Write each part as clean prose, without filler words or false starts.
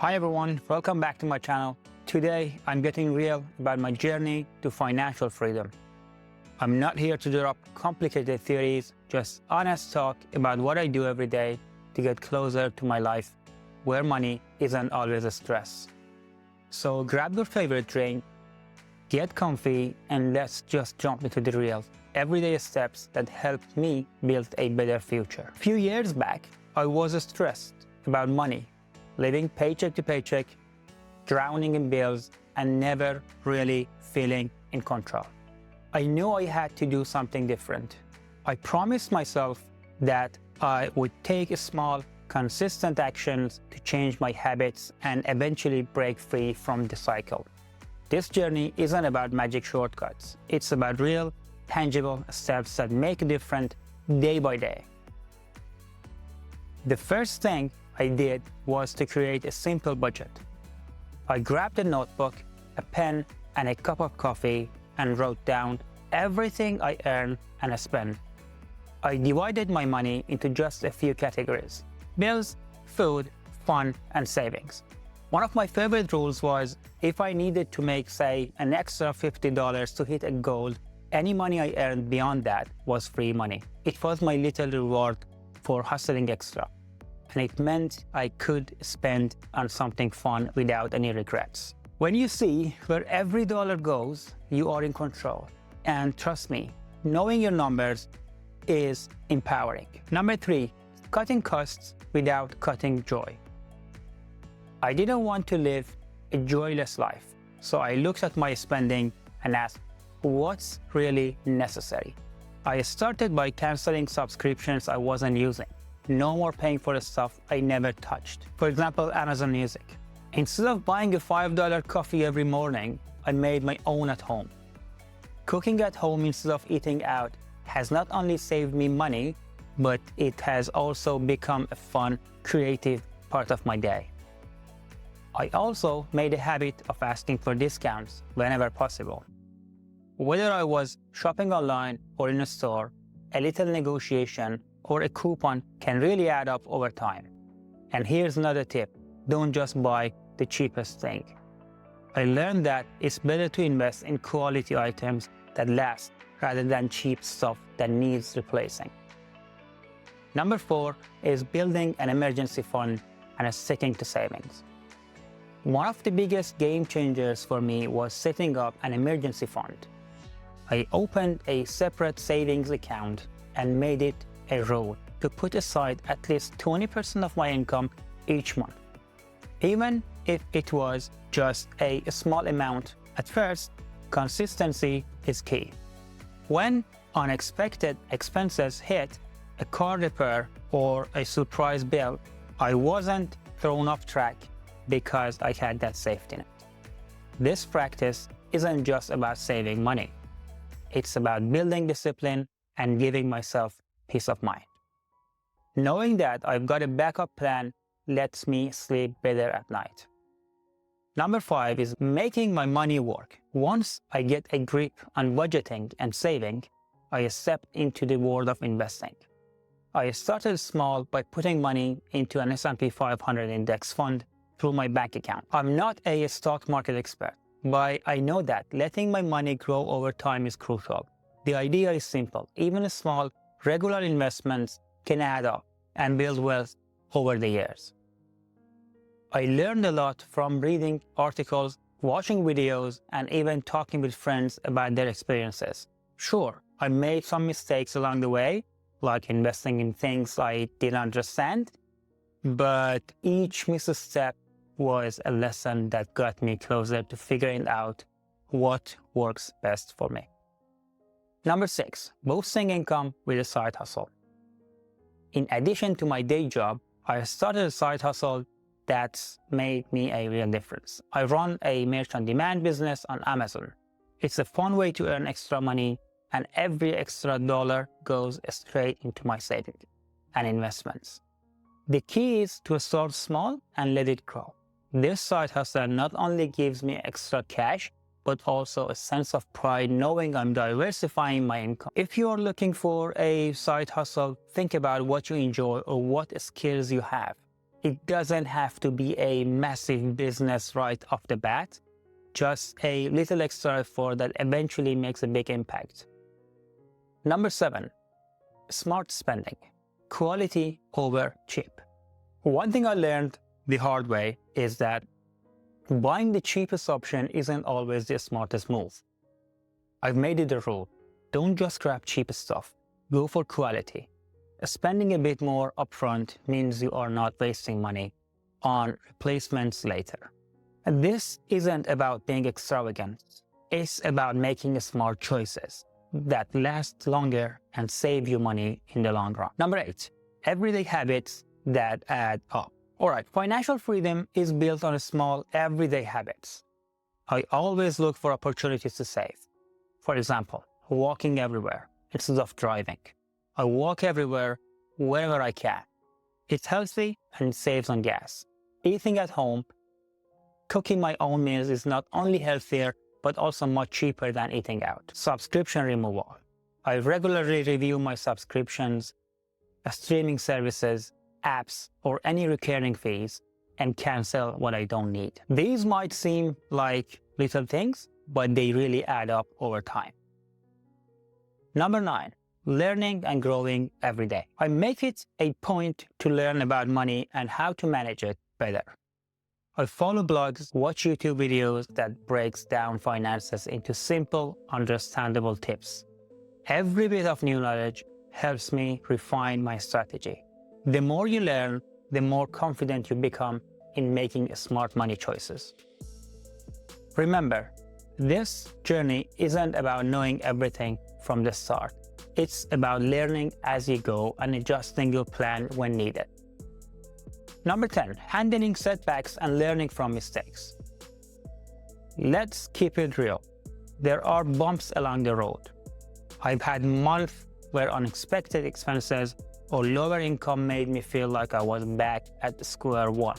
Hi everyone, welcome back to my channel. Today, I'm getting real about my journey to financial freedom. I'm not here to drop complicated theories, just honest talk about what I do every day to get closer to my life, where money isn't always a stress. So grab your favorite drink, get comfy, and let's just jump into the real, everyday steps that helped me build a better future. A few years back, I was stressed about money, living paycheck to paycheck, drowning in bills, and never really feeling in control. I knew I had to do something different. I promised myself that I would take small, consistent actions to change my habits and eventually break free from the cycle. This journey isn't about magic shortcuts. It's about real, tangible steps that make a difference day by day. The first thing I did was to create a simple budget. I grabbed a notebook, a pen, and a cup of coffee and wrote down everything I earn and spend. I divided my money into just a few categories: bills, food, fun, and savings. One of my favorite rules was if I needed to make, say, an extra $50 to hit a goal, any money I earned beyond that was free money. It was my little reward for hustling extra. And it meant I could spend on something fun without any regrets. When you see where every dollar goes, you are in control. And trust me, knowing your numbers is empowering. Number 3, cutting costs without cutting joy. I didn't want to live a joyless life, so I looked at my spending and asked, what's really necessary? I started by canceling subscriptions I wasn't using. No more paying for the stuff I never touched. For example, Amazon Music. Instead of buying a $5 coffee every morning, I made my own at home. Cooking at home instead of eating out has not only saved me money, but it has also become a fun, creative part of my day. I also made a habit of asking for discounts whenever possible. Whether I was shopping online or in a store, a little negotiation or a coupon can really add up over time. And here's another tip: don't just buy the cheapest thing. I learned that it's better to invest in quality items that last rather than cheap stuff that needs replacing. Number 4 is building an emergency fund and sticking to savings. One of the biggest game changers for me was setting up an emergency fund. I opened a separate savings account and made it a rule to put aside at least 20% of my income each month. Even if it was just a small amount at first, consistency is key. When unexpected expenses hit, a car repair or a surprise bill, I wasn't thrown off track because I had that safety net. This practice isn't just about saving money. It's about building discipline and giving myself peace of mind. Knowing that I've got a backup plan lets me sleep better at night. Number 5 is making my money work. Once I get a grip on budgeting and saving, I stepped into the world of investing. I started small by putting money into an S&P 500 index fund through my bank account. I'm not a stock market expert, but I know that letting my money grow over time is crucial. The idea is simple. Even a small, regular investments can add up and build wealth over the years. I learned a lot from reading articles, watching videos, and even talking with friends about their experiences. Sure, I made some mistakes along the way, like investing in things I didn't understand, but each misstep was a lesson that got me closer to figuring out what works best for me. Number 6, boosting income with a side hustle. In addition to my day job, I started a side hustle that's made me a real difference. I run a merch-on-demand business on Amazon. It's a fun way to earn extra money, and every extra dollar goes straight into my savings and investments. The key is to start small and let it grow. This side hustle not only gives me extra cash, but also a sense of pride knowing I'm diversifying my income. If you are looking for a side hustle, think about what you enjoy or what skills you have. It doesn't have to be a massive business right off the bat, just a little extra effort that eventually makes a big impact. Number 7, smart spending. Quality over cheap. One thing I learned the hard way is that buying the cheapest option isn't always the smartest move. I've made it a rule. Don't just grab cheapest stuff. Go for quality. Spending a bit more upfront means you are not wasting money on replacements later. And this isn't about being extravagant. It's about making smart choices that last longer and save you money in the long run. Number 8, everyday habits that add up. All right, financial freedom is built on small everyday habits. I always look for opportunities to save. For example, walking everywhere instead of driving. I walk everywhere, wherever I can. It's healthy and it saves on gas. Eating at home, cooking my own meals is not only healthier, but also much cheaper than eating out. Subscription removal. I regularly review my subscriptions, streaming services, apps, or any recurring fees, and cancel what I don't need. These might seem like little things, but they really add up over time. Number 9, learning and growing every day. I make it a point to learn about money and how to manage it better. I follow blogs, watch YouTube videos that breaks down finances into simple, understandable tips. Every bit of new knowledge helps me refine my strategy. The more you learn, the more confident you become in making smart money choices. Remember, this journey isn't about knowing everything from the start. It's about learning as you go and adjusting your plan when needed. Number 10, handling setbacks and learning from mistakes. Let's keep it real. There are bumps along the road. I've had months where unexpected expenses or lower income made me feel like I was back at square one.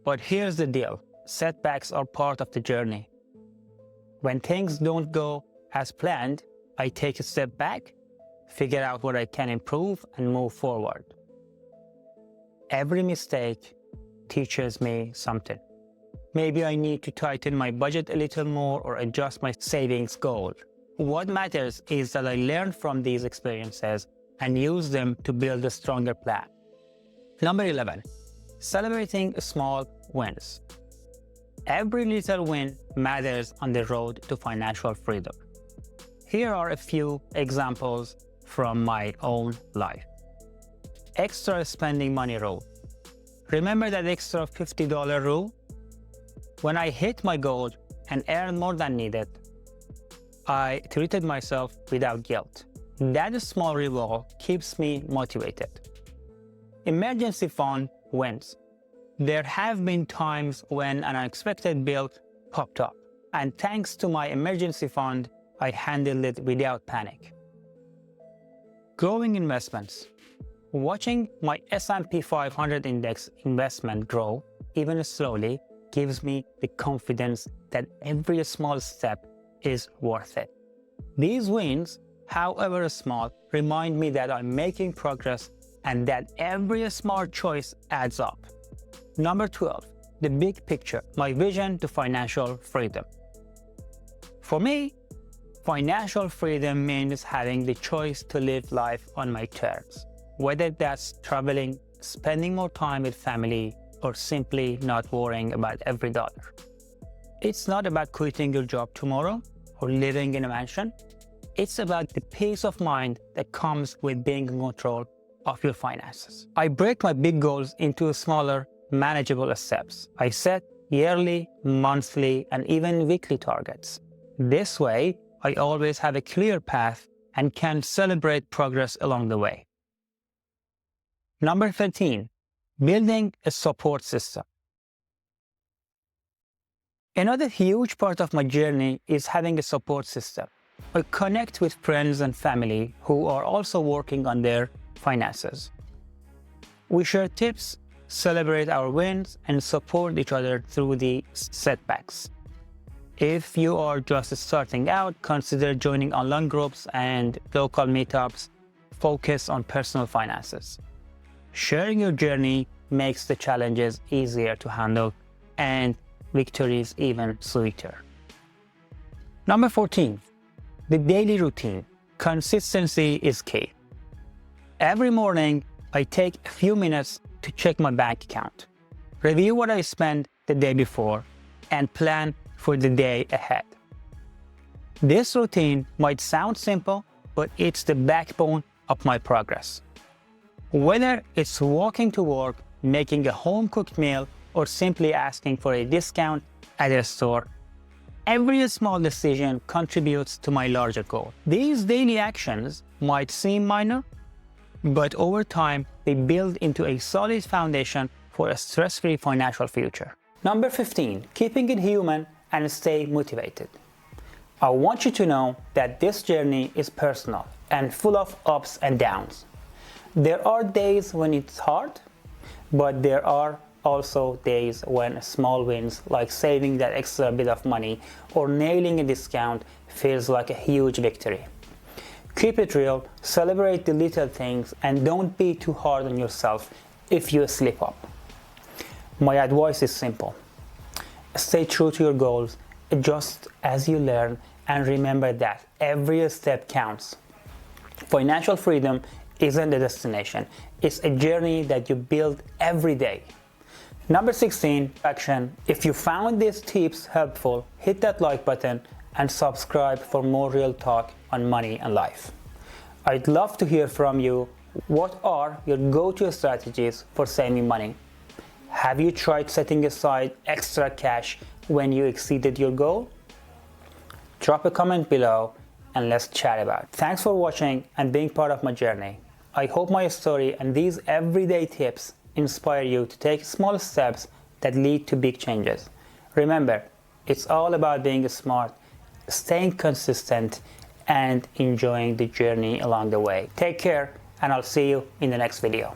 But here's the deal. Setbacks are part of the journey. When things don't go as planned, I take a step back, figure out what I can improve, and move forward. Every mistake teaches me something. Maybe I need to tighten my budget a little more or adjust my savings goal. What matters is that I learn from these experiences and use them to build a stronger plan. Number 11, celebrating small wins. Every little win matters on the road to financial freedom. Here are a few examples from my own life. Extra spending money rule. Remember that extra $50 rule? When I hit my goal and earned more than needed, I treated myself without guilt. That small reward keeps me motivated. Emergency fund wins. There have been times when an unexpected bill popped up, and thanks to my emergency fund, I handled it without panic. Growing investments. Watching my S&P 500 index investment grow, even slowly, gives me the confidence that every small step is worth it. These wins, however small, remind me that I'm making progress and that every smart choice adds up. Number 12, the big picture, my vision to financial freedom. For me, financial freedom means having the choice to live life on my terms, whether that's traveling, spending more time with family, or simply not worrying about every dollar. It's not about quitting your job tomorrow or living in a mansion. It's about the peace of mind that comes with being in control of your finances. I break my big goals into smaller, manageable steps. I set yearly, monthly, and even weekly targets. This way, I always have a clear path and can celebrate progress along the way. Number 13, building a support system. Another huge part of my journey is having a support system. I connect with friends and family who are also working on their finances. We share tips, celebrate our wins, and support each other through the setbacks. If you are just starting out, consider joining online groups and local meetups. Focus on personal finances. Sharing your journey makes the challenges easier to handle and victories even sweeter. Number 14, the daily routine. Consistency is key. Every morning, I take a few minutes to check my bank account, review what I spent the day before, and plan for the day ahead. This routine might sound simple, but it's the backbone of my progress. Whether it's walking to work, making a home-cooked meal, or simply asking for a discount at a store, every small decision contributes to my larger goal. These daily actions might seem minor, but over time, they build into a solid foundation for a stress-free financial future. Number 15, keeping it human and stay motivated. I want you to know that this journey is personal and full of ups and downs. There are days when it's hard, but there are also days when small wins like saving that extra bit of money or nailing a discount feels like a huge victory. Keep it real, celebrate the little things, and don't be too hard on yourself if you slip up. My advice is simple. Stay true to your goals, adjust as you learn, and remember that every step counts. Financial freedom isn't a destination, it's a journey that you build every day. Number 16, action. If you found these tips helpful, hit that like button and subscribe for more real talk on money and life. I'd love to hear from you. What are your go-to strategies for saving money? Have you tried setting aside extra cash when you exceeded your goal? Drop a comment below and let's chat about it. Thanks for watching and being part of my journey. I hope my story and these everyday tips inspire you to take small steps that lead to big changes. Remember, it's all about being smart, staying consistent, and enjoying the journey along the way. Take care, and I'll see you in the next video.